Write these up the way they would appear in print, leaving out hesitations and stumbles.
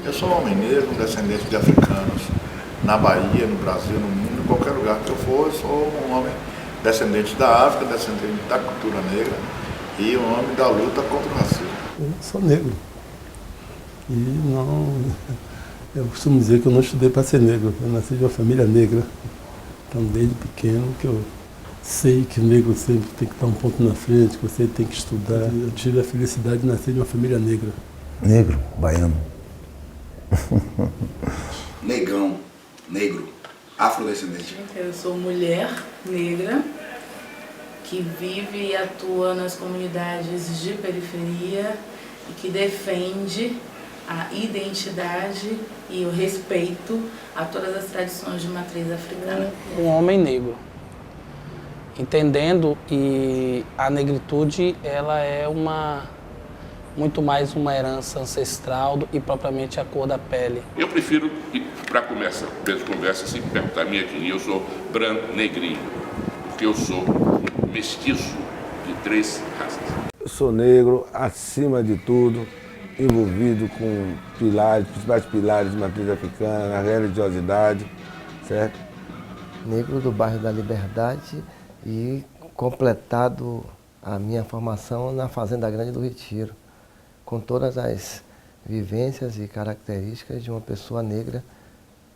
Eu sou um homem negro, descendente de africanos, na Bahia, no Brasil, no mundo, em qualquer lugar que eu for, eu sou um homem descendente da África, descendente da cultura negra e um homem da luta contra o racismo. Eu sou negro e não, eu costumo dizer que eu não estudei para ser negro, eu nasci de uma família negra, então desde pequeno que eu sei que o negro sempre tem que dar um ponto na frente, que você tem que estudar. Eu tive a felicidade de nascer de uma família negra. Negro, baiano. Negão, negro, afrodescendente. Eu sou mulher negra que vive e atua nas comunidades de periferia e que defende a identidade e o respeito a todas as tradições de matriz africana. Um homem negro, entendendo que a negritude ela é muito mais uma herança ancestral e propriamente a cor da pele. Eu prefiro, para começar a conversa, assim, perguntar a minha etnia, eu sou branco negrinho, porque eu sou mestiço de 3 raças. Eu sou negro, acima de tudo, envolvido com pilares, principais pilares de matriz africana, a religiosidade, certo? Negro do bairro da Liberdade e completado a minha formação na Fazenda Grande do Retiro, com todas as vivências e características de uma pessoa negra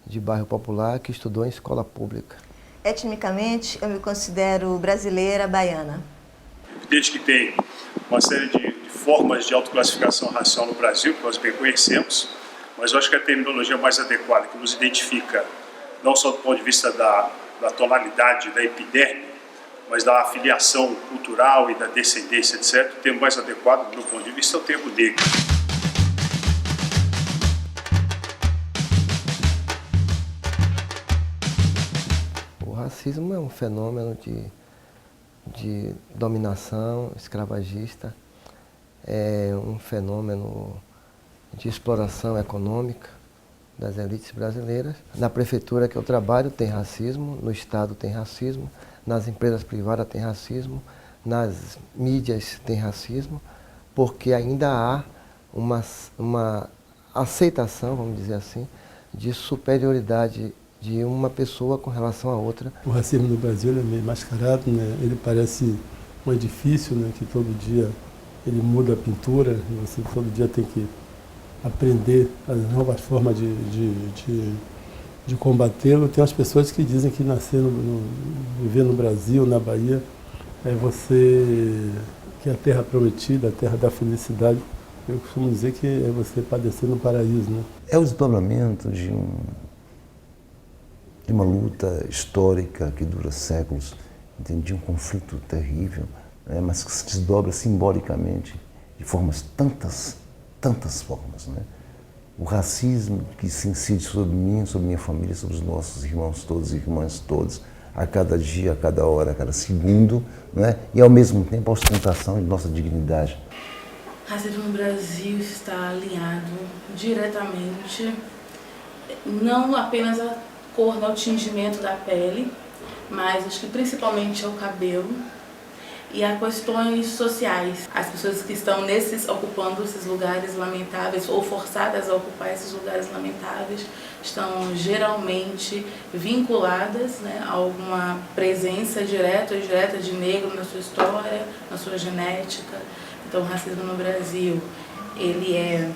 de bairro popular que estudou em escola pública. Etnicamente, eu me considero brasileira baiana. Desde que tem uma série de formas de autoclassificação racial no Brasil, que nós bem conhecemos, mas eu acho que a terminologia mais adequada, que nos identifica não só do ponto de vista da tonalidade, da epiderme, mas da afiliação cultural e da descendência, etc., o termo mais adequado, do meu ponto de vista, é o termo negro. O racismo é um fenômeno de dominação escravagista, é um fenômeno de exploração econômica das elites brasileiras. Na prefeitura que eu trabalho tem racismo, no Estado tem racismo, nas empresas privadas tem racismo, nas mídias tem racismo, porque ainda há uma aceitação, vamos dizer assim, de superioridade de uma pessoa com relação à outra. O racismo no Brasil é meio mascarado, né? Ele parece um edifício, né? Que todo dia ele muda a pintura, e você todo dia tem que aprender as novas formas de combatê-lo. Tem as pessoas que dizem que viver no Brasil, na Bahia, que é a terra prometida, a terra da felicidade. Eu costumo dizer que é você padecer no paraíso, né? É o desdobramento de uma luta histórica que dura séculos, de um conflito terrível, né, mas que se desdobra simbolicamente de formas tantas formas, né? O racismo que se incide sobre mim, sobre minha família, sobre os nossos irmãos todos e irmãs todas, a cada dia, a cada hora, a cada segundo, né? E ao mesmo tempo a ostentação de nossa dignidade. O racismo no Brasil está alinhado diretamente, não apenas a cor no tingimento da pele, mas acho que principalmente ao cabelo e a questões sociais. As pessoas que estão ocupando esses lugares lamentáveis ou forçadas a ocupar esses lugares lamentáveis estão geralmente vinculadas, né, a alguma presença direta ou indireta de negro na sua história, na sua genética. Então o racismo no Brasil, ele é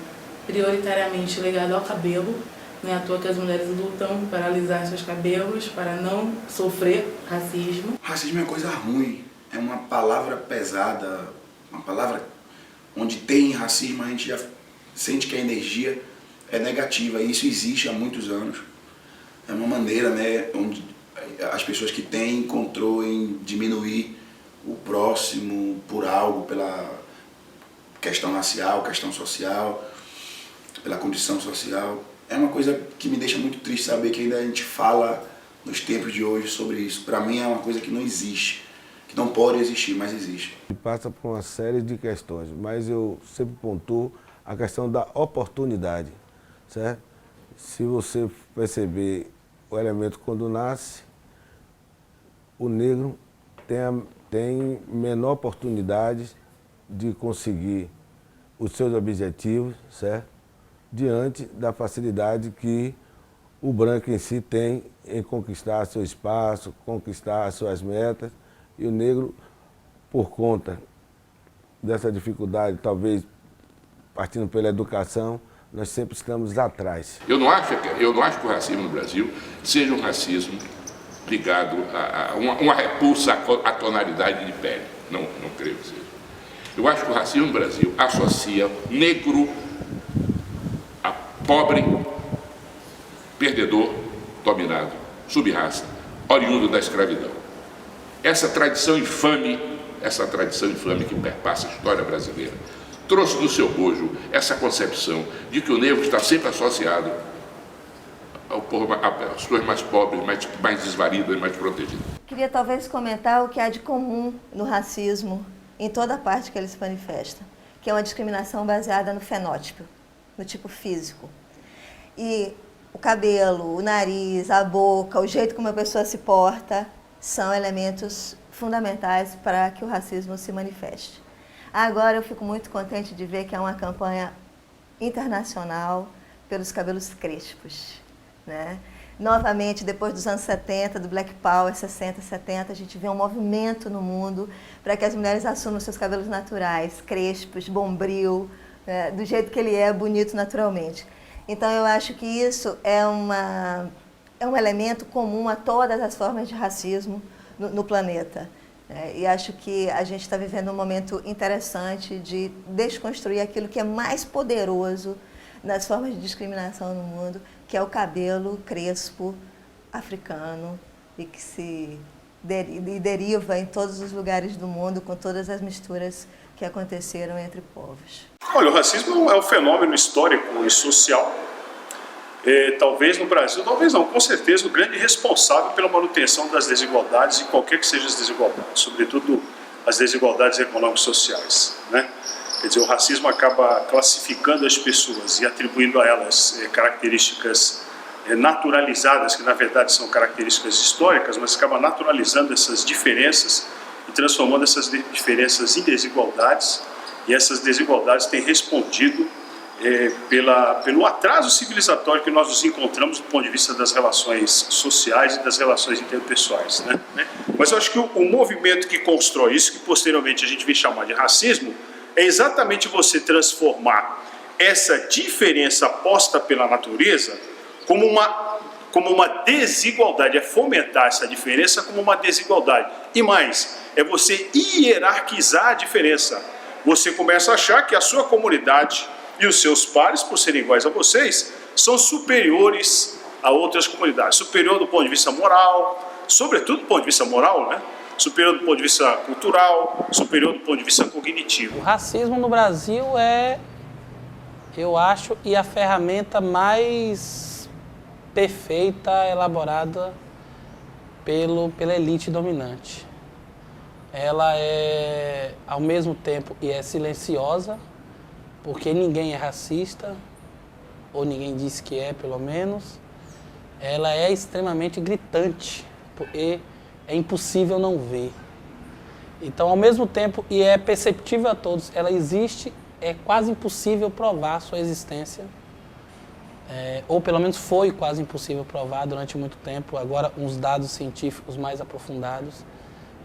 prioritariamente ligado ao cabelo. Não é à toa que as mulheres lutam para alisar seus cabelos, para não sofrer racismo. Racismo é uma coisa ruim, é uma palavra pesada, uma palavra onde tem racismo, a gente já sente que a energia é negativa, e isso existe há muitos anos. É uma maneira, né, onde as pessoas que têm encontrou em diminuir o próximo por algo, pela questão racial, questão social, pela condição social. É uma coisa que me deixa muito triste saber que ainda a gente fala nos tempos de hoje sobre isso. Para mim é uma coisa que não existe, que não pode existir, mas existe. Passa por uma série de questões, mas eu sempre pontuo a questão da oportunidade, certo? Se você perceber o elemento quando nasce, o negro tem menor oportunidade de conseguir os seus objetivos, certo? Diante da facilidade que o branco em si tem em conquistar seu espaço, conquistar suas metas, e o negro, por conta dessa dificuldade, talvez partindo pela educação, nós sempre estamos atrás. Eu não acho que o racismo no Brasil seja um racismo ligado a uma repulsa à tonalidade de pele. Não creio que seja. Eu acho que o racismo no Brasil associa negro a pobre, perdedor, dominado, sub-raça, oriundo da escravidão. Essa tradição infame que perpassa a história brasileira, trouxe no seu bojo essa concepção de que o negro está sempre associado às pessoas mais pobres, mais desvalidas, mais protegidas. Queria talvez comentar o que há de comum no racismo em toda parte que ele se manifesta, que é uma discriminação baseada no fenótipo, no tipo físico. E o cabelo, o nariz, a boca, o jeito como a pessoa se porta, são elementos fundamentais para que o racismo se manifeste. Agora eu fico muito contente de ver que há uma campanha internacional pelos cabelos crespos, né? Novamente, depois dos anos 70, do Black Power, 60, 70, a gente vê um movimento no mundo para que as mulheres assumam seus cabelos naturais, crespos, bombril, do jeito que ele é, bonito naturalmente. Então eu acho que isso é um elemento comum a todas as formas de racismo no planeta. E acho que a gente está vivendo um momento interessante de desconstruir aquilo que é mais poderoso nas formas de discriminação no mundo, que é o cabelo crespo africano e que se deriva em todos os lugares do mundo com todas as misturas que aconteceram entre povos. Olha, o racismo é um fenômeno histórico e social. Talvez no Brasil, talvez não, com certeza o grande responsável pela manutenção das desigualdades, e qualquer que sejam as desigualdades, sobretudo as desigualdades econômico-sociais, né? Quer dizer, o racismo acaba classificando as pessoas e atribuindo a elas características naturalizadas, que na verdade são características históricas, mas acaba naturalizando essas diferenças e transformando essas diferenças em desigualdades, e essas desigualdades têm respondido pelo atraso civilizatório que nós nos encontramos do ponto de vista das relações sociais e das relações interpessoais, né? Mas eu acho que o movimento que constrói isso, que posteriormente a gente vem chamar de racismo, é exatamente você transformar essa diferença posta pela natureza como uma desigualdade, é fomentar essa diferença como uma desigualdade. E mais, é você hierarquizar a diferença. Você começa a achar que a sua comunidade e os seus pares, por serem iguais a vocês, são superiores a outras comunidades. Superior do ponto de vista moral, sobretudo do ponto de vista moral, né? Superior do ponto de vista cultural, superior do ponto de vista cognitivo. O racismo no Brasil é, eu acho, a ferramenta mais perfeita, elaborada pela elite dominante. Ela é, ao mesmo tempo, silenciosa, porque ninguém é racista, ou ninguém diz que é, pelo menos. Ela é extremamente gritante, porque é impossível não ver. Então, ao mesmo tempo, e é perceptível a todos, ela existe, é quase impossível provar sua existência, ou pelo menos foi quase impossível provar durante muito tempo. Agora, uns dados científicos mais aprofundados,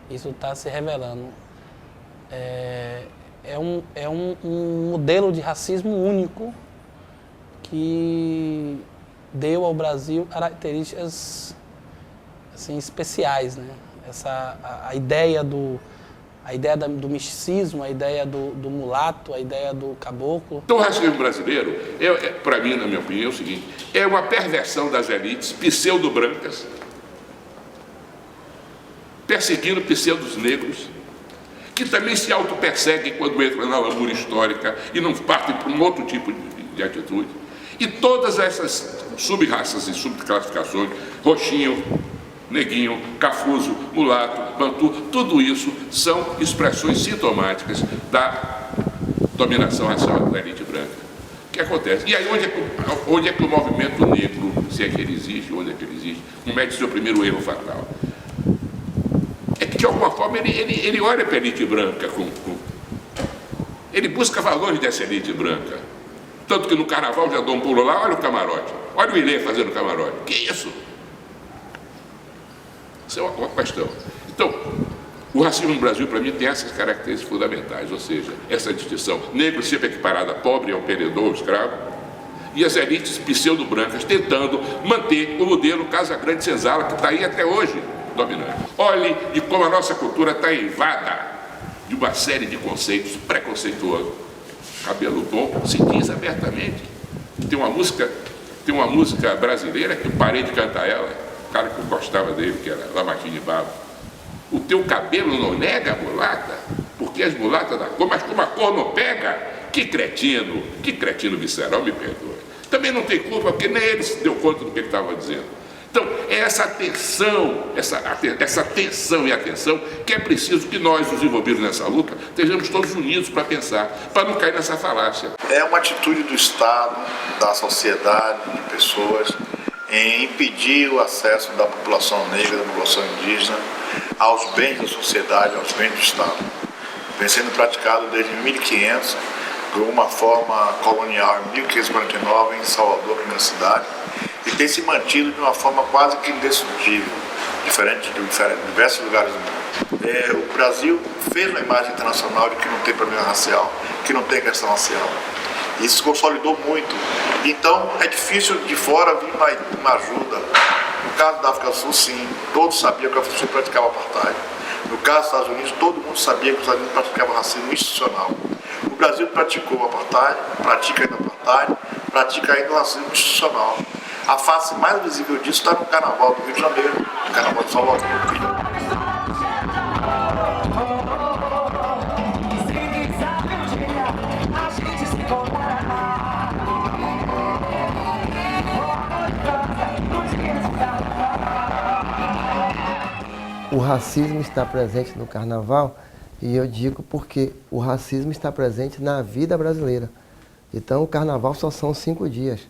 isso está se revelando. É um modelo de racismo único que deu ao Brasil características assim, especiais, né? A ideia do misticismo, a ideia do mulato, a ideia do caboclo. Então o racismo brasileiro, para mim, na minha opinião, é o seguinte: é uma perversão das elites pseudo-brancas, perseguindo pseudos negros, que também se auto-perseguem quando entram na lamúria histórica e não partem para um outro tipo de atitude. E todas essas sub-raças e subclassificações, roxinho, neguinho, cafuso, mulato, bantu, tudo isso são expressões sintomáticas da dominação racial da elite branca. O que acontece? E aí onde é que o movimento negro, se é que ele existe, onde é que ele existe, comete seu primeiro erro fatal? É que de alguma forma ele olha para a elite branca Ele busca valores dessa elite branca. Tanto que no carnaval já dou um pulo lá, olha o camarote. Olha o Ilê fazendo camarote. Que isso? Isso é uma questão. Então, o racismo no Brasil, para mim, tem essas características fundamentais, ou seja, essa distinção. Negro sempre equiparado a pobre, ao perdedor, ao escravo, e as elites pseudo-brancas tentando manter o modelo Casa Grande Senzala, que está aí até hoje dominante. Olhe de como a nossa cultura está eivada de uma série de conceitos preconceituosos. Cabelo bom se diz abertamente. Tem uma música brasileira que eu parei de cantar ela, o cara que eu gostava dele, que era Lamartine Babo. O teu cabelo não nega a mulata, porque as mulatas da cor, mas como a cor não pega, que cretino visceral, me perdoe. Também não tem culpa, porque nem ele se deu conta do que ele estava dizendo. Então, é essa tensão, essa tensão e atenção que é preciso que nós, os envolvidos nessa luta, estejamos todos unidos para pensar, para não cair nessa falácia. É uma atitude do Estado, da sociedade, de pessoas, em impedir o acesso da população negra, da população indígena, aos bens da sociedade, aos bens do Estado. Vem sendo praticado desde 1500, de uma forma colonial, em 1549, em Salvador, primeira cidade, e tem se mantido de uma forma quase que indestrutível, diferente de diversos lugares do mundo. O Brasil fez uma imagem internacional de que não tem problema racial, que não tem questão racial. Isso se consolidou muito. Então, é difícil de fora vir uma ajuda. No caso da África do Sul, sim, todos sabiam que a África do Sul praticava apartheid. No caso dos Estados Unidos, todo mundo sabia que os Estados Unidos praticavam racismo institucional. O Brasil praticou o apartheid, pratica ainda o apartheid, pratica ainda o racismo institucional. A face mais visível disso está no Carnaval do Rio de Janeiro, no Carnaval de Salvador. O racismo está presente no Carnaval, e eu digo porque o racismo está presente na vida brasileira. Então o Carnaval só são 5 dias.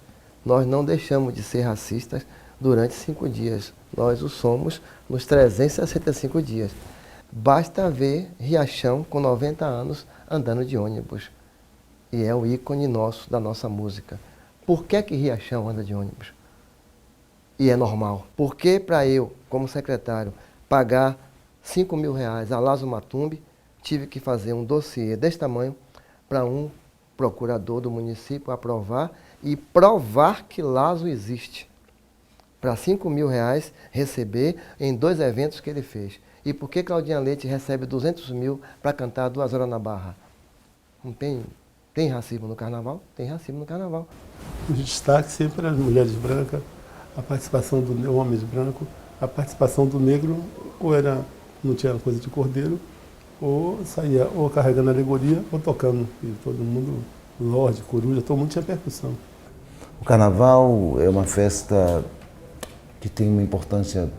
Nós não deixamos de ser racistas durante 5 dias. Nós o somos nos 365 dias. Basta ver Riachão com 90 anos andando de ônibus. E é o ícone nosso, da nossa música. Por que Riachão anda de ônibus? E é normal. Por que para eu, como secretário, pagar R$5.000 a Lazo Matumbi, tive que fazer um dossiê desse tamanho para um procurador do município aprovar e provar que Lazo existe. Para R$5.000 receber em 2 eventos que ele fez. E por que Claudinha Leite recebe 200 mil para cantar 2 horas na Barra? Não tem racismo no Carnaval? Tem racismo no Carnaval. O destaque sempre as mulheres brancas, a participação dos homens brancos, a participação do negro, ou não tinha coisa de cordeiro, ou saía ou carregando alegoria ou tocando. E todo mundo, lorde, coruja, todo mundo tinha percussão. O Carnaval é uma festa que tem uma importância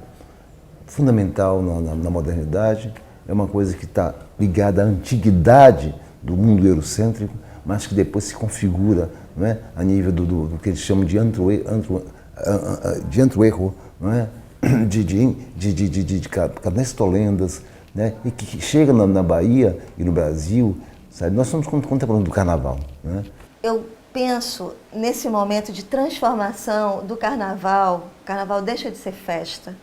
fundamental na modernidade, é uma coisa que está ligada à antiguidade do mundo eurocêntrico, mas que depois se configura, não é, a nível do que eles chamam de antro-erro, não é? de canestolendas, né? E que chega na Bahia e no Brasil, sabe? Nós somos contemporâneos do Carnaval, né? Eu penso nesse momento de transformação do Carnaval. O Carnaval deixa de ser festa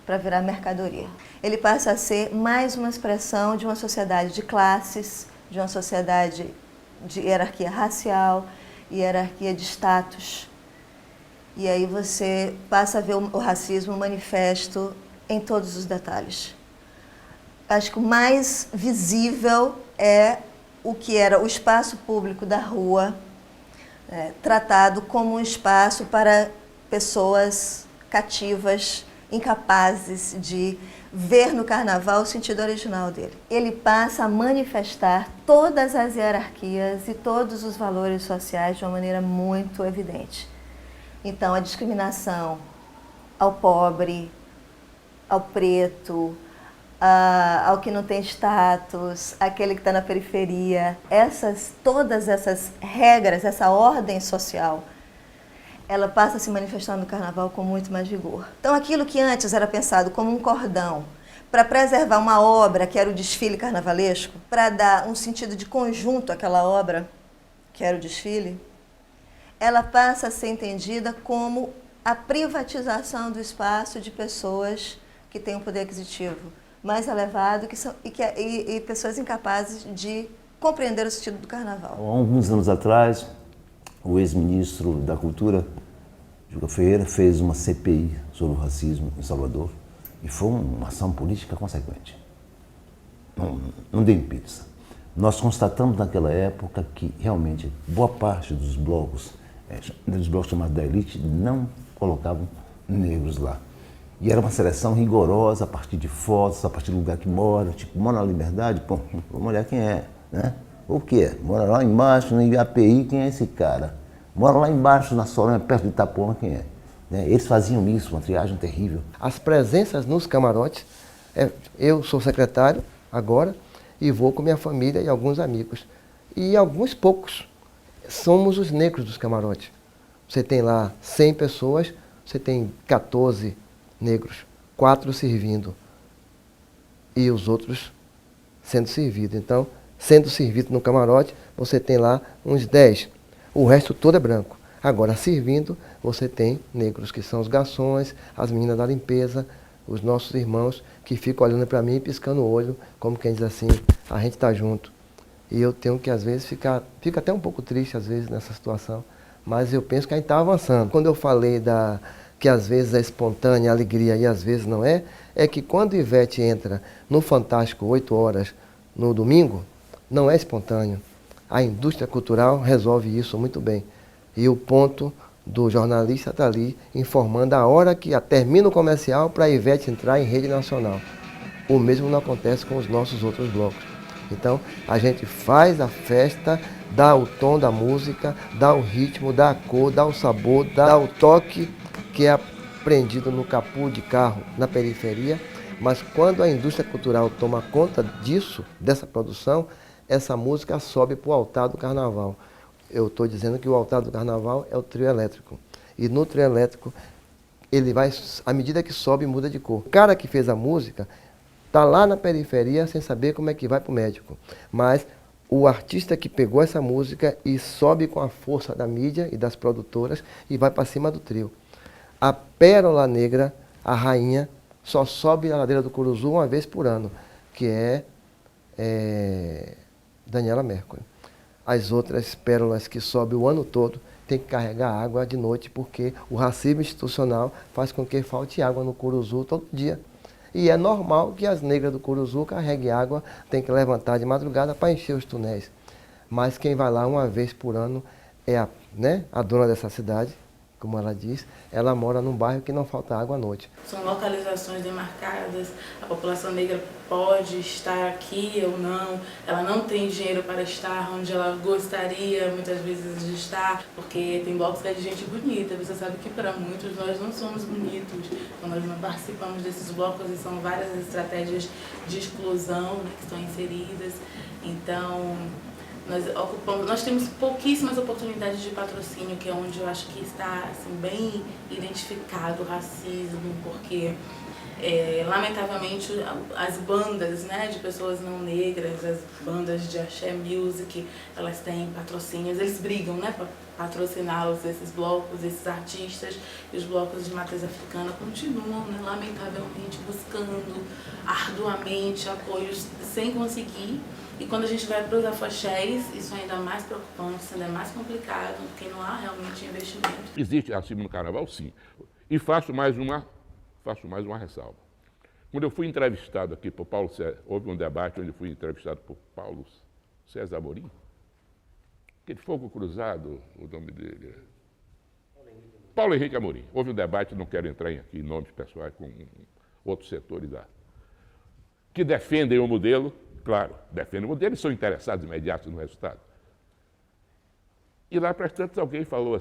para virar mercadoria. Ele passa a ser mais uma expressão de uma sociedade de classes, de uma sociedade de hierarquia racial, hierarquia de status. E aí você passa a ver o racismo manifesto em todos os detalhes. Acho que o mais visível é o que era o espaço público da rua, tratado como um espaço para pessoas cativas, incapazes de ver no Carnaval o sentido original dele. Ele passa a manifestar todas as hierarquias e todos os valores sociais de uma maneira muito evidente. Então, a discriminação ao pobre, ao preto, ao que não tem status, aquele que está na periferia, todas essas regras, essa ordem social, ela passa a se manifestar no Carnaval com muito mais vigor. Então, aquilo que antes era pensado como um cordão para preservar uma obra, que era o desfile carnavalesco, para dar um sentido de conjunto àquela obra, que era o desfile, ela passa a ser entendida como a privatização do espaço de pessoas que têm um poder aquisitivo mais elevado e pessoas incapazes de compreender o sentido do carnaval. Há alguns anos atrás, o ex-ministro da Cultura, Juca Ferreira, fez uma CPI sobre o racismo em Salvador e foi uma ação política consequente. Não deu pizza. Nós constatamos naquela época que realmente boa parte dos blocos chamados da elite, não colocavam negros lá. E era uma seleção rigorosa a partir de fotos, a partir do lugar que mora, tipo, mora na Liberdade, pô, vamos olhar quem é, né? O quê? Mora lá embaixo, no IAPI, quem é esse cara? Mora lá embaixo, na Soronha, perto de Itapuã, quem é? Né? Eles faziam isso, uma triagem terrível. As presenças nos camarotes, eu sou secretário agora e vou com minha família e alguns amigos. E alguns poucos somos os negros dos camarotes. Você tem lá 100 pessoas, você tem 14 negros, 4 servindo e os outros sendo servidos. Então, sendo servido no camarote, você tem lá uns 10. O resto todo é branco. Agora, servindo, você tem negros, que são os garçons, as meninas da limpeza, os nossos irmãos que ficam olhando para mim e piscando o olho, como quem diz assim, a gente está junto. E eu tenho que, às vezes, fico até um pouco triste, às vezes, nessa situação, mas eu penso que a gente está avançando. Quando eu falei que às vezes é espontânea a alegria e às vezes não é que quando Ivete entra no Fantástico 8 horas no domingo, não é espontâneo. A indústria cultural resolve isso muito bem. E o ponto do jornalista está ali informando a hora que termina o comercial para a Ivete entrar em rede nacional. O mesmo não acontece com os nossos outros blocos. Então, a gente faz a festa, dá o tom da música, dá o ritmo, dá a cor, dá o sabor, dá o toque que é aprendido no capô de carro na periferia, mas quando a indústria cultural toma conta disso, dessa produção, essa música sobe para o altar do carnaval. Eu estou dizendo que o altar do carnaval é o trio elétrico. E no trio elétrico, ele vai, à medida que sobe, muda de cor. O cara que fez a música está lá na periferia sem saber como é que vai para o médico. Mas o artista que pegou essa música e sobe com a força da mídia e das produtoras e vai para cima do trio. A Pérola Negra, a rainha, só sobe a ladeira do Curuzu uma vez por ano, que é Daniela Mercury. As outras pérolas que sobem o ano todo têm que carregar água de noite, porque o racismo institucional faz com que falte água no Curuzu todo dia. E é normal que as negras do Curuzu carreguem água, tem que levantar de madrugada para encher os túneis. Mas quem vai lá uma vez por ano é a dona dessa cidade, como ela diz, ela mora num bairro que não falta água à noite. São localizações demarcadas, a população negra pode estar aqui ou não, ela não tem dinheiro para estar onde ela gostaria muitas vezes de estar, porque tem blocos que é de gente bonita, você sabe que para muitos nós não somos bonitos, então nós não participamos desses blocos e são várias estratégias de exclusão, né, que estão inseridas, então nós temos pouquíssimas oportunidades de patrocínio, que é onde eu acho que está assim, bem identificado o racismo, porque lamentavelmente as bandas, né, de pessoas não negras, as bandas de axé music, elas têm patrocínios, eles brigam, né, para patrociná-los, esses blocos, esses artistas, e os blocos de matriz africana continuam, né, lamentavelmente buscando arduamente apoios sem conseguir. E quando a gente vai para os afoxés, isso é ainda mais preocupante, isso ainda é mais complicado, porque não há realmente investimento. Existe racismo no carnaval, sim. E faço mais uma ressalva. Quando eu fui entrevistado aqui por Paulo César, houve um debate onde eu fui entrevistado por Paulo César Amorim, aquele fogo cruzado, o nome dele Paulo Henrique Amorim. Houve um debate, não quero entrar aqui em nomes pessoais, com outros setores que defendem o modelo. Claro, defendem o modelo e são interessados imediatos no resultado. E lá, para tantos, alguém falou,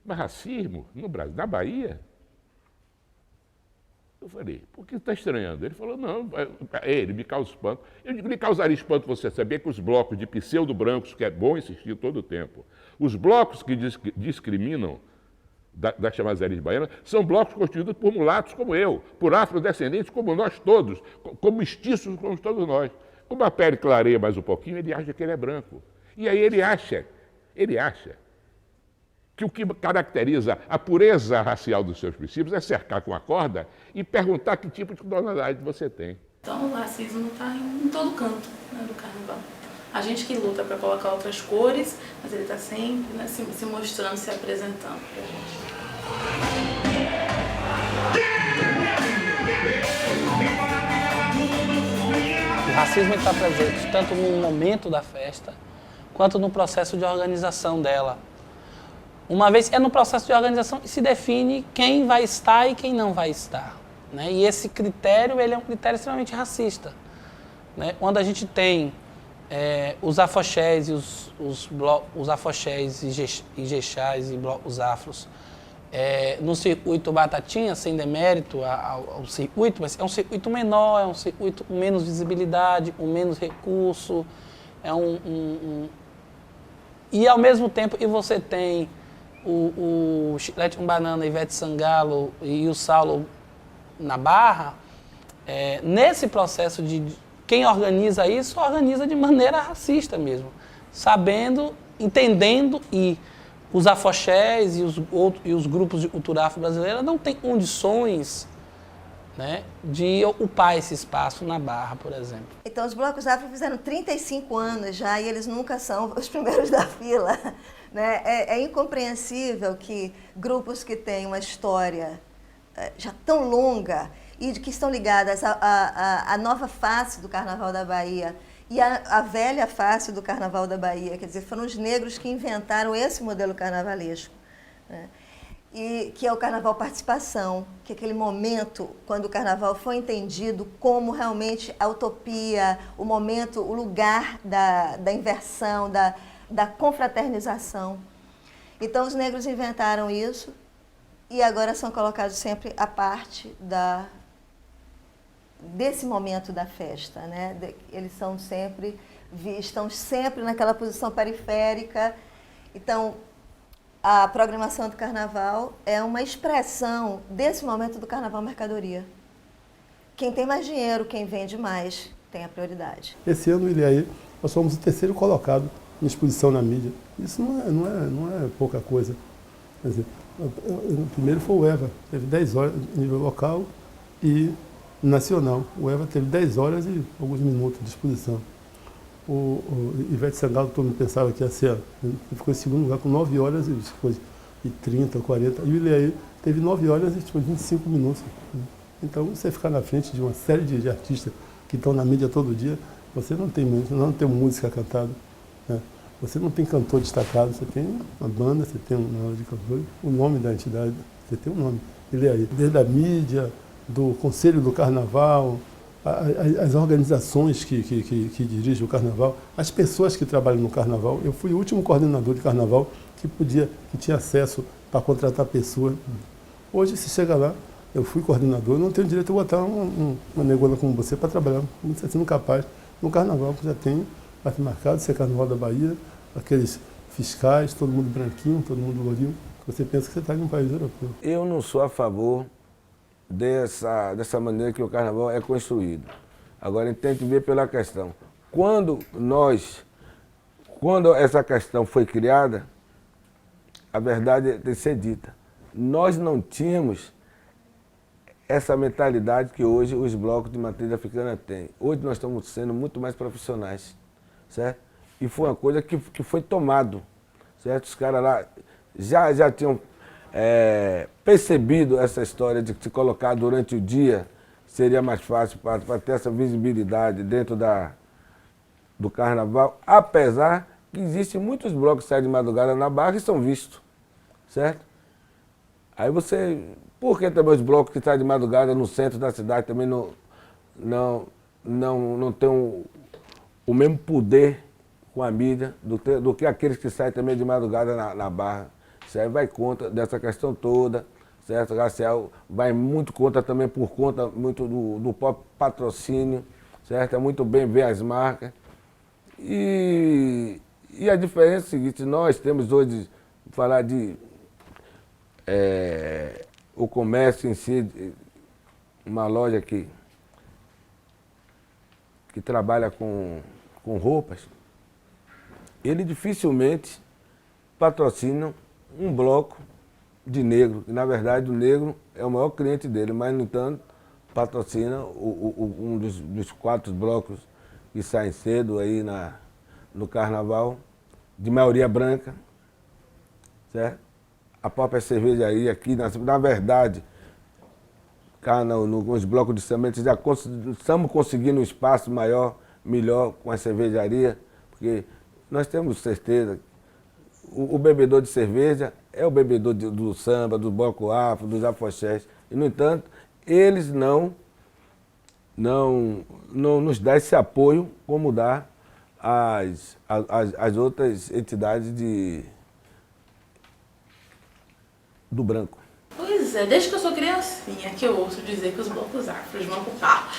mas racismo no Brasil, na Bahia? Eu falei, por que está estranhando? Ele falou, não, ele me causa espanto. Eu digo, lhe causaria espanto você saber que os blocos de pseudo-brancos, que é bom insistir todo o tempo, os blocos que discriminam das chamadas elites baianas, são blocos constituídos por mulatos como eu, por afrodescendentes como nós todos, como mestiços como todos nós. Como a pele clareia mais um pouquinho, ele acha que ele é branco. E aí ele acha que o que caracteriza a pureza racial dos seus princípios é cercar com a corda e perguntar que tipo de tonalidade você tem. Então o racismo está em todo canto, né, do carnaval. A gente que luta para colocar outras cores, mas ele está sempre, né, se mostrando, se apresentando para a gente. O racismo está presente tanto no momento da festa, quanto no processo de organização dela. Uma vez é no processo de organização que se define quem vai estar e quem não vai estar, né? E esse critério, ele é um critério extremamente racista, né? Quando a gente tem os afoxés e os afoxés e jexás e os afros no circuito Batatinha, sem demérito ao circuito, mas é um circuito menor, é um circuito com menos visibilidade, com menos recurso, e ao mesmo tempo que você tem o Chiclete com Banana, Ivete Sangalo e o Saulo na Barra, nesse processo de quem organiza isso, organiza de maneira racista mesmo, sabendo, entendendo, e os afoxés e os grupos de cultura afro-brasileira não têm condições, né, de ocupar esse espaço na Barra, por exemplo. Então, os blocos afro fizeram 35 anos já e eles nunca são os primeiros da fila, né? É incompreensível que grupos que têm uma história já tão longa e que estão ligadas à nova face do Carnaval da Bahia e à velha face do Carnaval da Bahia, quer dizer, foram os negros que inventaram esse modelo carnavalesco, né? E que é o Carnaval Participação, que é aquele momento quando o Carnaval foi entendido como realmente a utopia, o momento, o lugar da inversão, da confraternização. Então os negros inventaram isso e agora são colocados sempre à parte desse momento da festa, né? Eles estão sempre naquela posição periférica. Então, a programação do Carnaval é uma expressão desse momento do Carnaval Mercadoria. Quem tem mais dinheiro, quem vende mais, tem a prioridade. Esse ano, Ilhaí, nós fomos o terceiro colocado em exposição na mídia. Isso não é pouca coisa. Quer dizer, o primeiro foi o EVA, teve 10 horas nível local e nacional. O EVA teve 10 horas e alguns minutos de exposição. O Ivete Sangalo, todo mundo pensava que ia ser, ele ficou em segundo lugar com 9 horas e 30, 40. E o Ilhaí teve 9 horas e 25 minutos. Então, você ficar na frente de uma série de artistas que estão na mídia todo dia, você não tem música cantada, né? Você não tem cantor destacado, você tem uma banda, você tem uma aula de cantor, o nome da entidade, você tem um nome. Ilhaí, desde a mídia, do Conselho do Carnaval, as organizações que dirigem o Carnaval, as pessoas que trabalham no Carnaval. Eu fui o último coordenador de Carnaval que tinha acesso para contratar pessoas. Hoje, se chega lá, eu fui coordenador, eu não tenho direito a botar uma negona como você para trabalhar, você sendo capaz. No Carnaval, que já tem marcado, ser Carnaval da Bahia, aqueles fiscais, todo mundo branquinho, todo mundo lourinho, você pensa que você está em um país europeu. Eu não sou a favor dessa maneira que o Carnaval é construído. Agora, tente ver pela questão. Quando essa questão foi criada, a verdade tem que ser dita. Nós não tínhamos essa mentalidade que hoje os blocos de matriz africana têm. Hoje nós estamos sendo muito mais profissionais, certo? E foi uma coisa que foi tomado, certo? Os caras lá já tinham percebido essa história de se colocar durante o dia seria mais fácil para ter essa visibilidade dentro do Carnaval, apesar que existem muitos blocos que saem de madrugada na Barra e são vistos, certo? Aí por que também os blocos que saem de madrugada no centro da cidade também não têm o mesmo poder com a mídia do que aqueles que saem também de madrugada na Barra? Isso aí vai contra dessa questão toda, certo? Racial vai muito contra também por conta muito do próprio patrocínio, certo? É muito bem ver as marcas. E a diferença é a seguinte, nós temos hoje, falar de o comércio em si, uma loja que trabalha com roupas, ele dificilmente patrocina um bloco de negro. E, na verdade, o negro é o maior cliente dele, mas, no entanto, patrocina um dos 4 blocos que saem cedo aí no carnaval, de maioria branca, certo? A própria cervejaria aqui, na verdade, cá nos blocos de samba, já estamos conseguindo um espaço maior, melhor com a cervejaria, porque nós temos certeza o bebedor de cerveja é o bebedor do samba, do bloco afro, dos afoxés. E, no entanto, eles não nos dão esse apoio como dá as outras entidades do branco. Pois é, desde que eu sou criancinha que eu ouço dizer que os blocos afros vão ocupar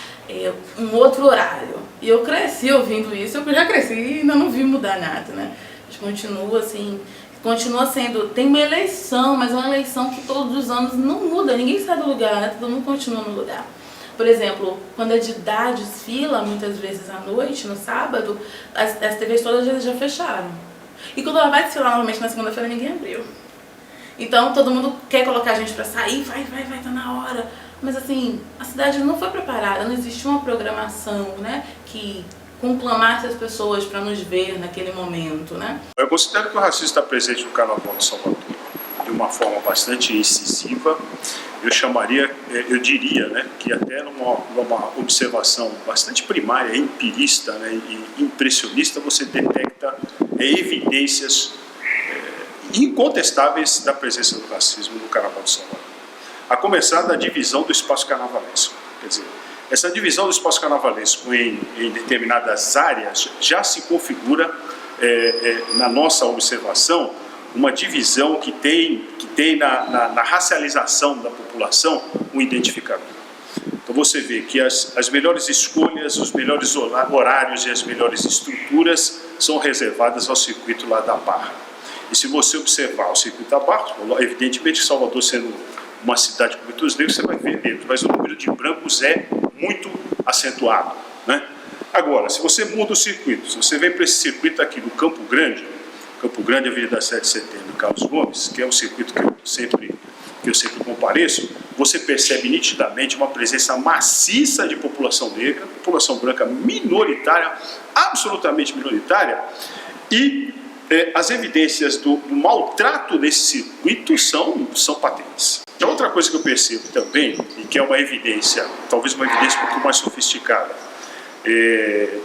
um outro horário. E eu cresci ouvindo isso, eu já cresci e ainda não vi mudar nada, né? A gente continua assim, continua sendo, tem uma eleição, mas é uma eleição que todos os anos não muda, ninguém sai do lugar, né? Todo mundo continua no lugar. Por exemplo, quando a Didá desfila, muitas vezes à noite, no sábado, as TVs todas já fecharam. E quando ela vai desfilar novamente na segunda-feira, ninguém abriu. Então todo mundo quer colocar a gente pra sair, vai, tá na hora. Mas assim, a cidade não foi preparada, não existe uma programação, né, que conclamasse as pessoas para nos ver naquele momento, né? Eu considero que o racismo está presente no Carnaval de Salvador de uma forma bastante incisiva. Eu diria, né, que até numa observação bastante primária, empirista, né, e impressionista, você detecta evidências incontestáveis da presença do racismo no Carnaval de Salvador. A começar da divisão do espaço carnavalesco. Quer dizer, essa divisão do espaço carnavalesco em determinadas áreas já se configura, na nossa observação, uma divisão que tem na racialização da população um identificador. Então você vê que as melhores escolhas, os melhores horários e as melhores estruturas são reservadas ao circuito lá da Barra. E se você observar o circuito da Barra, evidentemente Salvador sendo uma cidade com muitos negros, você vai ver negros, mas o número de brancos é muito acentuado, né? Agora, se você muda o circuito, se você vem para esse circuito aqui do Campo Grande, Avenida 7 de Setembro, Carlos Gomes, que é um circuito que eu sempre compareço, você percebe nitidamente uma presença maciça de população negra, população branca minoritária, absolutamente minoritária, e as evidências do maltrato desse circuito são patentes. A outra coisa que eu percebo também, e que é uma evidência, talvez uma evidência um pouco mais sofisticada,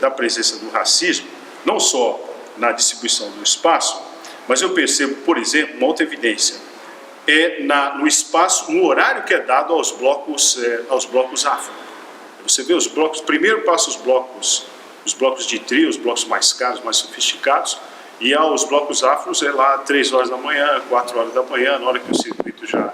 da presença do racismo, não só na distribuição do espaço, mas eu percebo, por exemplo, uma outra evidência, no espaço, no horário que é dado aos blocos afro. Você vê os blocos, primeiro passa os blocos de trio, os blocos mais caros, mais sofisticados, e aos blocos afros é lá 3 horas da manhã, 4 horas da manhã, na hora que o circuito já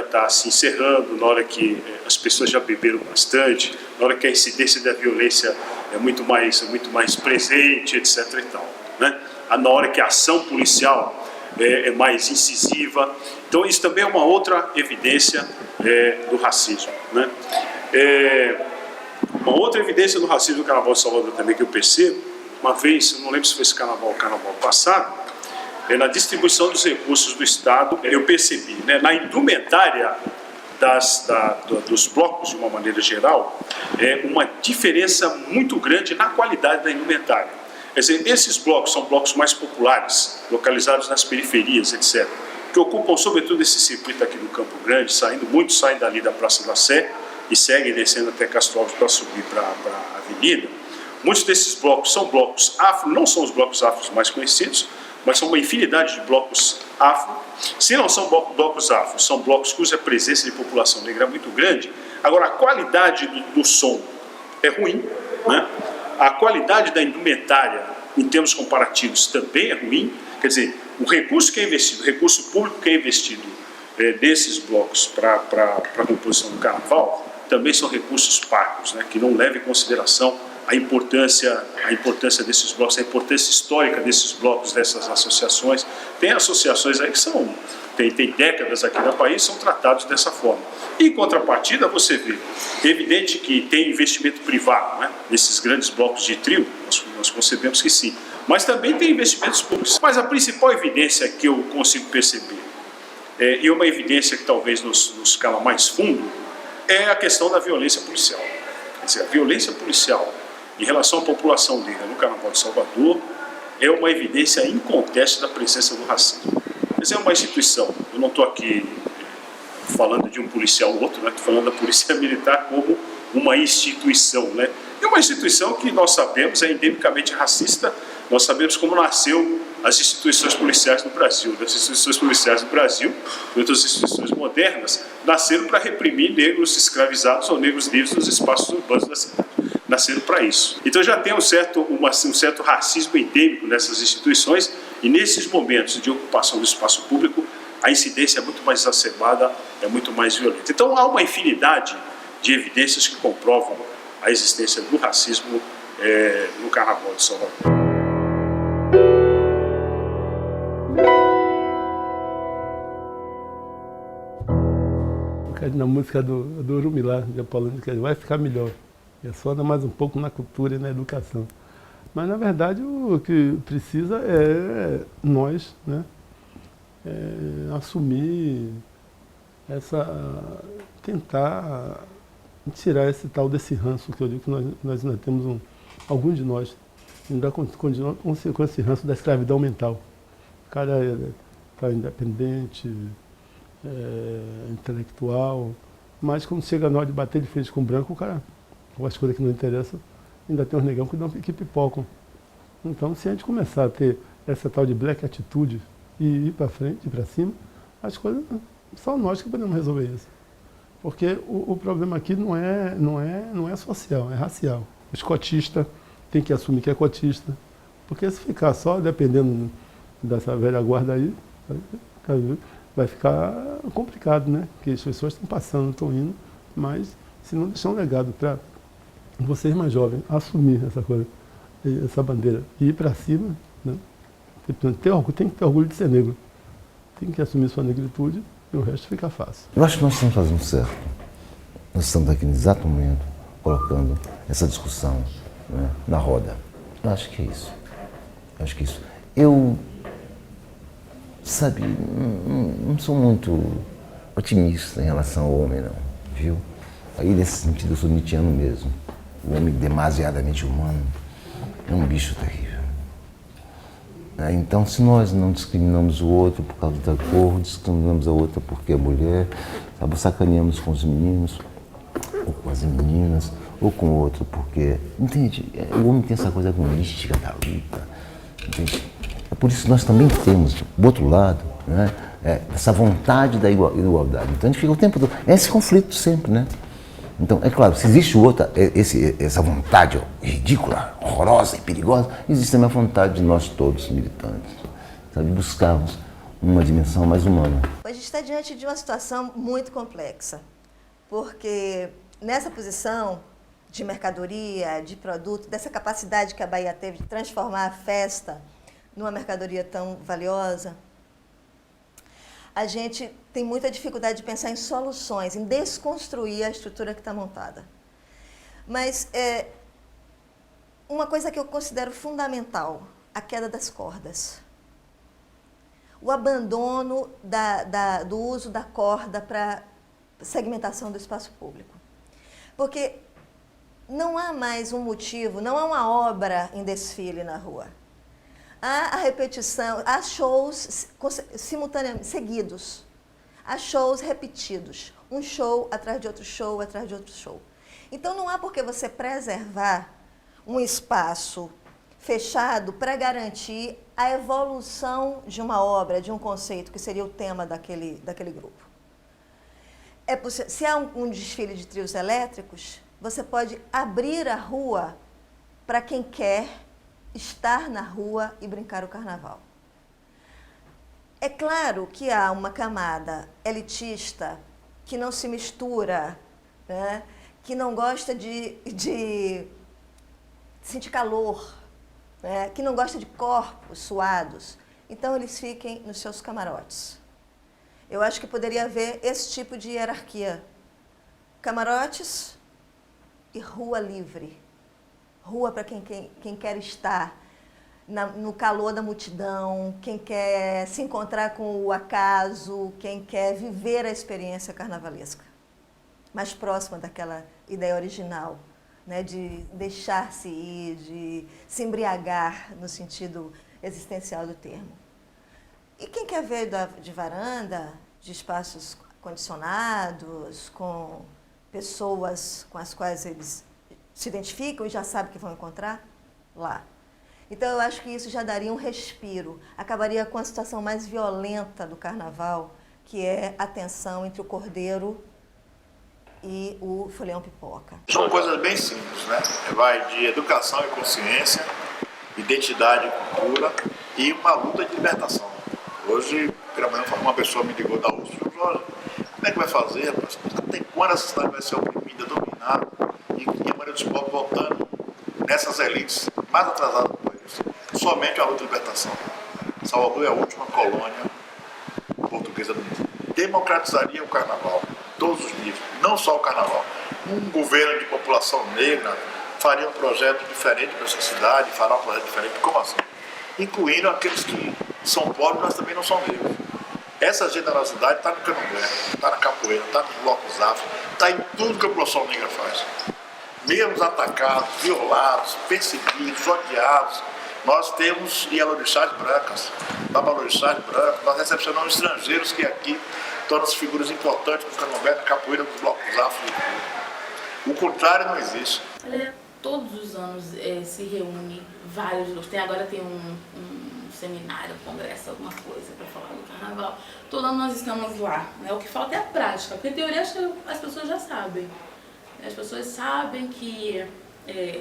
está se encerrando, na hora que as pessoas já beberam bastante, na hora que a incidência da violência é muito mais presente, etc. e tal, né? Na hora que a ação policial é mais incisiva. Então isso também é uma outra evidência do racismo, né? Uma outra evidência do racismo do Carnaval de Salvador também que eu percebo, uma vez, eu não lembro se foi esse carnaval passado, na distribuição dos recursos do Estado, eu percebi, né, na indumentária dos blocos, de uma maneira geral, uma diferença muito grande na qualidade da indumentária. Quer dizer, esses blocos são blocos mais populares, localizados nas periferias, etc., que ocupam sobretudo esse circuito aqui no Campo Grande, muitos saem dali da Praça da Sé e seguem descendo até Castro Alves para subir para a avenida. Muitos desses blocos são blocos afro, não são os blocos afros mais conhecidos, mas são uma infinidade de blocos afro. Se não são blocos afros, são blocos cuja presença de população negra é muito grande. Agora, a qualidade do som é ruim, né? A qualidade da indumentária, em termos comparativos, também é ruim. Quer dizer, o recurso que é investido, o recurso público que é investido nesses blocos para a composição do carnaval, também são recursos pagos, né? Que não levam em consideração a importância desses blocos, a importância histórica desses blocos, dessas associações. Tem associações aí que são tem décadas aqui na Bahia, são tratados dessa forma. Em contrapartida, você vê, é evidente que tem investimento privado, né? Nesses grandes blocos de trio, nós concebemos que sim, mas também tem investimentos públicos. Mas a principal evidência que eu consigo perceber, e uma evidência que talvez nos cala mais fundo, é a questão da violência policial. Quer dizer, a violência policial em relação à população negra no Carnaval de Salvador é uma evidência inconteste da presença do racismo. Essa é uma instituição, eu não estou aqui falando de um policial ou outro, estou falando da Polícia Militar como uma instituição, né? É uma instituição que nós sabemos é endemicamente racista, nós sabemos como nasceu as instituições policiais no Brasil. As instituições policiais no Brasil, e outras instituições modernas, nasceram para reprimir negros escravizados ou negros livres nos espaços urbanos da cidade. Nasceram para isso. Então já tem um certo racismo endêmico nessas instituições, e nesses momentos de ocupação do espaço público, a incidência é muito mais exacerbada, é muito mais violenta. Então há uma infinidade de evidências que comprovam a existência do racismo no Carnaval de Salvador. Na música do Urumilá, de Apolônio, que vai ficar melhor. É só dar mais um pouco na cultura e na educação. Mas, na verdade, o que precisa é nós, né, assumir tentar tirar esse tal desse ranço, que eu digo que nós ainda temos alguns de nós, ainda continuam com esse ranço da escravidão mental. O cara está independente, intelectual, mas quando chega na hora de bater de frente com o branco, o cara, com as coisas que não interessam, ainda tem uns negão que pipocam. Então, se a gente começar a ter essa tal de black atitude e ir para frente, ir para cima, as coisas, só nós que podemos resolver isso. Porque o problema aqui não é social, é racial. O escotista tem que assumir que é cotista, porque se ficar só dependendo dessa velha guarda aí, vai ficar complicado, né? Porque as pessoas estão passando, estão indo, mas se não deixar um legado para vocês mais jovens assumir essa coisa, essa bandeira e ir para cima, né? Tem que ter orgulho de ser negro. Tem que assumir sua negritude e o resto fica fácil. Eu acho que nós estamos fazendo certo. Nós estamos aqui no exato momento colocando essa discussão, né, na roda. Eu acho que é isso. Eu, sabe, não sou muito otimista em relação ao homem, não, viu? Aí, nesse sentido, eu sou nietzschiano mesmo. O homem demasiadamente humano é um bicho terrível. Então, se nós não discriminamos o outro por causa da cor, discriminamos a outra porque é mulher, sabe, sacaneamos com os meninos, ou com as meninas, ou com o outro porque... Entende? O homem tem essa coisa agonística da luta, entende? É por isso que nós também temos, do outro lado, né, essa vontade da igualdade. Então, a gente fica o tempo todo... É esse conflito sempre, né? Então, é claro, se existe essa vontade ridícula, horrorosa e perigosa, existe também a vontade de nós todos, militantes, sabe, buscarmos uma dimensão mais humana. A gente está diante de uma situação muito complexa, porque nessa posição de mercadoria, de produto, dessa capacidade que a Bahia teve de transformar a festa numa mercadoria tão valiosa, a gente tem muita dificuldade de pensar em soluções, em desconstruir a estrutura que está montada. Mas uma coisa que eu considero fundamental, a queda das cordas. O abandono do uso da corda para segmentação do espaço público. Porque não há mais um motivo, não há uma obra em desfile na rua. Há a repetição, há shows simultaneamente, seguidos. Há shows repetidos. Um show atrás de outro show, atrás de outro show. Então não há por que você preservar um espaço fechado para garantir a evolução de uma obra, de um conceito, que seria o tema daquele grupo. Se há um desfile de trios elétricos, você pode abrir a rua para quem quer estar na rua e brincar o carnaval. É claro que há uma camada elitista que não se mistura, né? Que não gosta de sentir calor, né? Que não gosta de corpos suados. Então, eles fiquem nos seus camarotes. Eu acho que poderia haver esse tipo de hierarquia. Camarotes e rua livre. Rua para quem quer estar no calor da multidão, quem quer se encontrar com o acaso, quem quer viver a experiência carnavalesca. Mais próxima daquela ideia original, né, de deixar-se ir, de se embriagar no sentido existencial do termo. E quem quer ver de varanda, de espaços condicionados, com pessoas com as quais eles se identificam e já sabem que vão encontrar lá. Então eu acho que isso já daria um respiro, acabaria com a situação mais violenta do carnaval, que é a tensão entre o cordeiro e o folião pipoca. São coisas bem simples, né? Vai de educação e consciência, identidade e cultura e uma luta de libertação. Hoje, pela manhã, uma pessoa me ligou da USP e falou: como é que vai fazer? Tem quando essa cidade vai ser oprimida, dominada e a maioria dos povos voltando nessas elites mais atrasadas do país? Somente a luta de libertação. Salvador é a última colônia portuguesa do mundo. Democratizaria o carnaval, todos os níveis, não só o carnaval. Um governo de população negra faria um projeto diferente para essa cidade, fará um projeto diferente, como assim? Incluindo aqueles que são pobres, mas também não são negros. Essa generosidade está no candomblé, está na capoeira, está nos blocos afro, está em tudo que a população negra faz. Mesmo atacados, violados, perseguidos, odiados, nós temos ialorixás brancas, babalorixás brancos, nós recepcionamos estrangeiros que aqui tornam-se figuras importantes no candomblé, na capoeira, dos blocos afro. O contrário não existe. Todos os anos se reúne vários grupos. Agora tem um seminário, congresso, alguma coisa para falar do carnaval. Todo ano nós estamos lá, né? O que falta é a prática, porque a teoria acho que as pessoas já sabem. As pessoas sabem que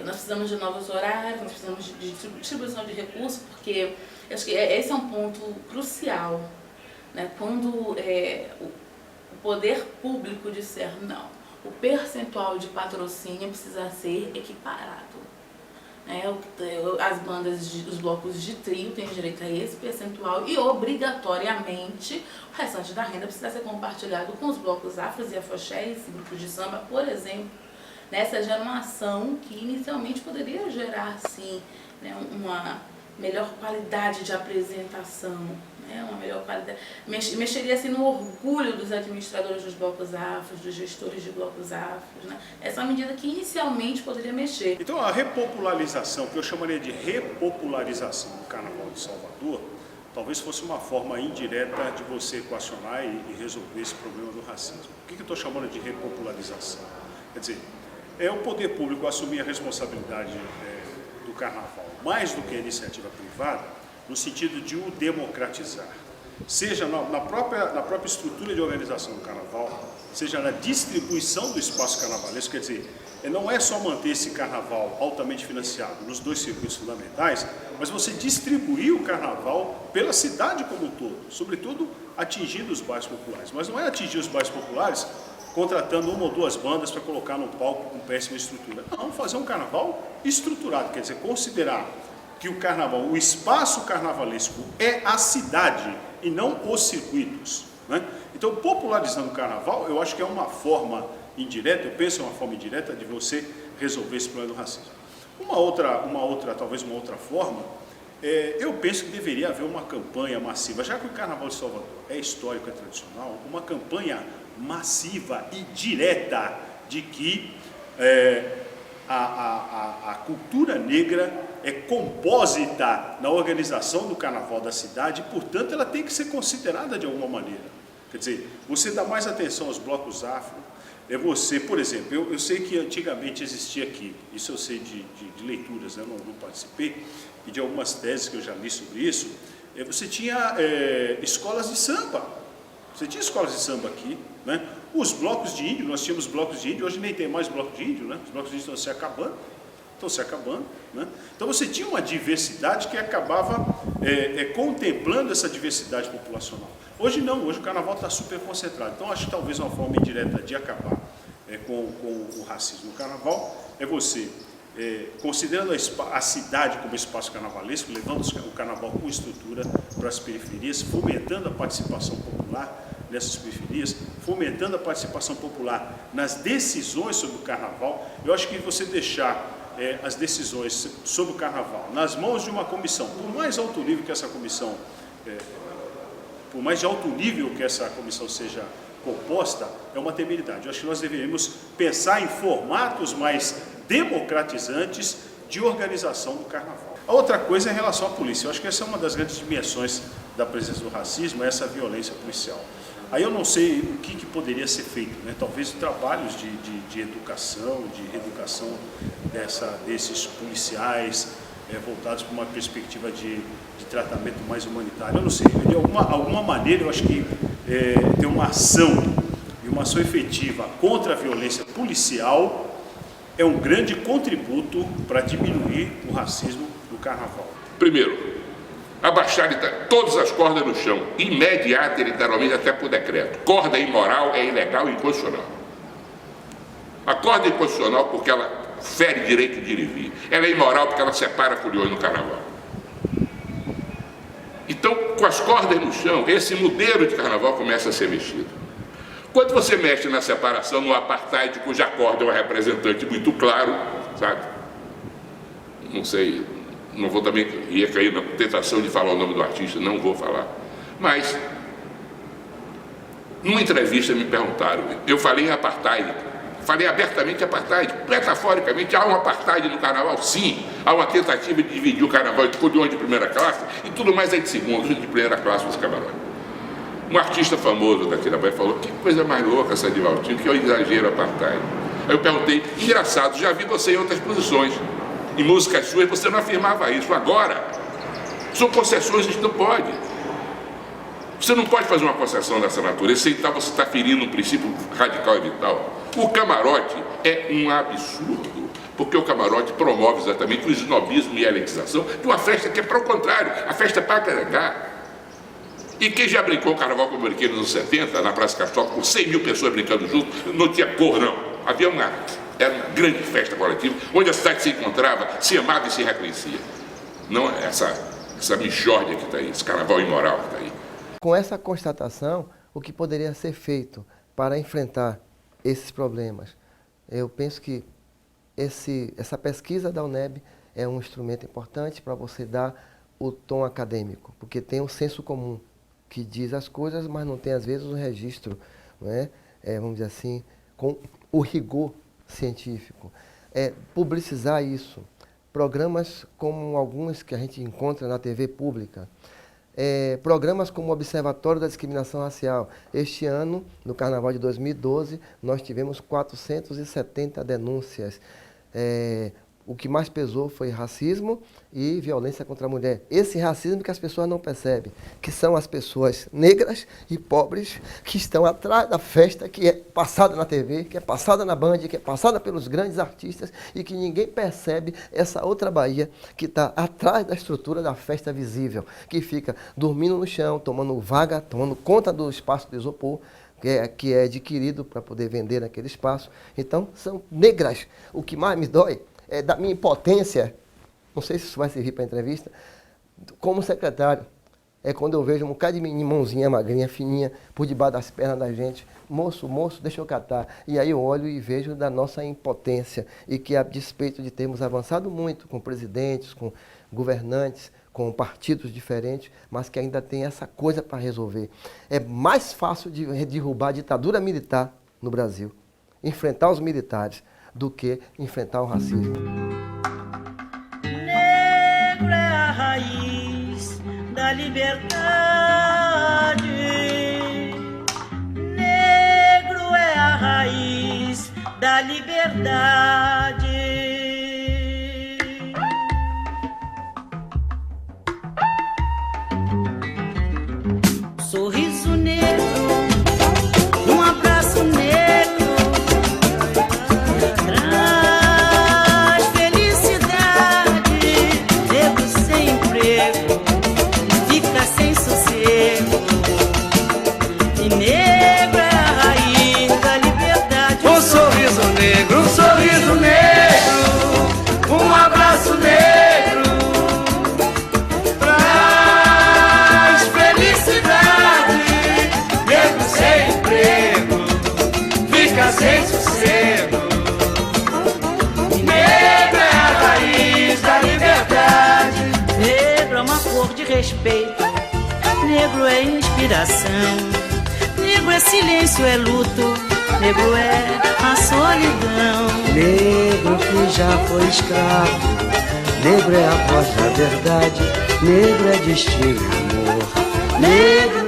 nós precisamos de novos horários, nós precisamos de distribuição de recursos, porque acho que esse é um ponto crucial, né? Quando o poder público disser não, o percentual de patrocínio precisa ser equiparado. As bandas, os blocos de trio têm direito a esse percentual e obrigatoriamente o restante da renda precisa ser compartilhado com os blocos afros e afoxés, grupos de samba, por exemplo. Essa já era uma ação que inicialmente poderia gerar, sim, né, uma melhor qualidade de apresentação, né, uma melhor qualidade, mexeria assim, no orgulho dos administradores dos blocos afros, dos gestores de blocos afros, né? Essa é uma medida que inicialmente poderia mexer. Então a repopularização, que eu chamaria de repopularização do Carnaval de Salvador, talvez fosse uma forma indireta de você equacionar e resolver esse problema do racismo. O que eu estou chamando de repopularização? Quer dizer, é o poder público assumir a responsabilidade do carnaval, mais do que a iniciativa privada, no sentido de o democratizar. Seja na própria estrutura de organização do carnaval, seja na distribuição do espaço carnavalesco, quer dizer, não é só manter esse carnaval altamente financiado nos dois circuitos fundamentais, mas você distribuir o carnaval pela cidade como um todo, sobretudo atingindo os bairros populares. Mas não é atingir os bairros populares contratando uma ou duas bandas para colocar no palco com péssima estrutura. Não, fazer um carnaval estruturado, quer dizer, considerar que o carnaval, o espaço carnavalesco é a cidade e não os circuitos, né? Então, popularizando o carnaval, eu acho que é uma forma indireta, eu penso é uma forma indireta de você resolver esse problema do racismo. Talvez uma outra forma, eu penso que deveria haver uma campanha massiva, já que o Carnaval de Salvador é histórico, é tradicional, uma campanha massiva e direta de que a cultura negra é compósita na organização do carnaval da cidade, e, portanto, ela tem que ser considerada de alguma maneira. Quer dizer, você dá mais atenção aos blocos afro, você, por exemplo, eu sei que antigamente existia aqui, isso eu sei de leituras, né? Não participei, e de algumas teses que eu já li sobre isso, você tinha escolas de samba. Você tinha escolas de samba aqui, né? Os blocos de índio, nós tínhamos blocos de índio, hoje nem tem mais bloco de índio, né? Os blocos de índio estão se acabando, né? Então você tinha uma diversidade que acabava contemplando essa diversidade populacional. Hoje não, hoje o carnaval está super concentrado. Então acho que talvez uma forma indireta de acabar com o racismo no carnaval é você, considerando a cidade como espaço carnavalesco, levando o carnaval com estrutura para as periferias, fomentando a participação popular, nessas periferias, fomentando a participação popular nas decisões sobre o carnaval. Eu acho que você deixar as decisões sobre o carnaval nas mãos de uma comissão, por mais alto nível que essa comissão, por mais de alto nível que essa comissão seja composta, é uma temeridade. Eu acho que nós deveríamos pensar em formatos mais democratizantes de organização do carnaval. A outra coisa é em relação à polícia. Eu acho que essa é uma das grandes dimensões da presença do racismo, é essa violência policial. Aí eu não sei o que poderia ser feito, né? Talvez trabalhos de educação, de reeducação desses policiais, voltados para uma perspectiva de tratamento mais humanitário. Eu não sei, de alguma maneira eu acho que ter uma ação, e uma ação efetiva contra a violência policial é um grande contributo para diminuir o racismo no carnaval. Primeiro, abaixar todas as cordas no chão, imediata e literalmente até por decreto. Corda imoral é ilegal e inconstitucional. A corda é inconstitucional porque ela fere direito de ir e vir. Ela é imoral porque ela separa foliões no carnaval. Então, com as cordas no chão, esse modelo de carnaval começa a ser mexido. Quando você mexe na separação, no apartheid, cuja corda é um representante muito claro, sabe? Não sei, não vou também, ia cair na tentação de falar o nome do artista, não vou falar. Mas, numa entrevista me perguntaram, eu falei em apartheid, falei abertamente apartheid, metaforicamente, há um apartheid no carnaval? Sim, há uma tentativa de dividir o carnaval de foliões de primeira classe e tudo mais é de segunda, de primeira classe dos camarotes. Um artista famoso daqui da Bahia falou, que coisa mais louca essa de Valtinho, que é o exagero apartheid. Aí eu perguntei, engraçado, já vi você em outras posições, em músicas suas você não afirmava isso, agora são concessões, a gente não pode. Você não pode fazer uma concessão dessa natureza, sem então você está ferindo um princípio radical e vital. O camarote é um absurdo, porque o camarote promove exatamente o snobismo e a elitização de uma festa que é para o contrário, a festa é para agregar. E quem já brincou o carnaval como eu brinquei nos anos 70, na Praça Castro, com 100 mil pessoas brincando junto, não tinha cor não. Era uma grande festa coletiva, onde a cidade se encontrava, se amava e se reconhecia. Não essa mixórdia que está aí, esse carnaval imoral que está aí. Com essa constatação, o que poderia ser feito para enfrentar esses problemas? Eu penso que essa pesquisa da UNEB é um instrumento importante para você dar o tom acadêmico, porque tem um senso comum que diz as coisas, mas não tem às vezes um registro, não é? Vamos dizer assim, com o rigor científico. Publicizar isso. Programas como alguns que a gente encontra na TV pública, programas como o Observatório da Discriminação Racial. Este ano, no Carnaval de 2012, nós tivemos 470 denúncias. O que mais pesou foi racismo e violência contra a mulher. Esse racismo que as pessoas não percebem, que são as pessoas negras e pobres que estão atrás da festa que é passada na TV, que é passada na Band, que é passada pelos grandes artistas e que ninguém percebe essa outra Bahia que está atrás da estrutura da festa visível, que fica dormindo no chão, tomando vaga, tomando conta do espaço de isopor, que é adquirido para poder vender naquele espaço. Então, são negras. O que mais me dói é da minha impotência, não sei se isso vai servir para a entrevista, como secretário, é quando eu vejo um bocado de mãozinha magrinha, fininha, por debaixo das pernas da gente, moço, deixa eu catar. E aí eu olho e vejo da nossa impotência, e que a despeito de termos avançado muito com presidentes, com governantes, com partidos diferentes, mas que ainda tem essa coisa para resolver. É mais fácil de derrubar a ditadura militar no Brasil, enfrentar os militares, do que enfrentar o racismo. Negro é a raiz da liberdade. Negro é a raiz da liberdade. Sorriso negro, um abraço negro. Traz felicidade, negro sem respeito. Negro é inspiração. Negro é silêncio, é luto. Negro é a solidão. Negro que já foi escravo. Negro é a voz da verdade. Negro é destino e amor. Negro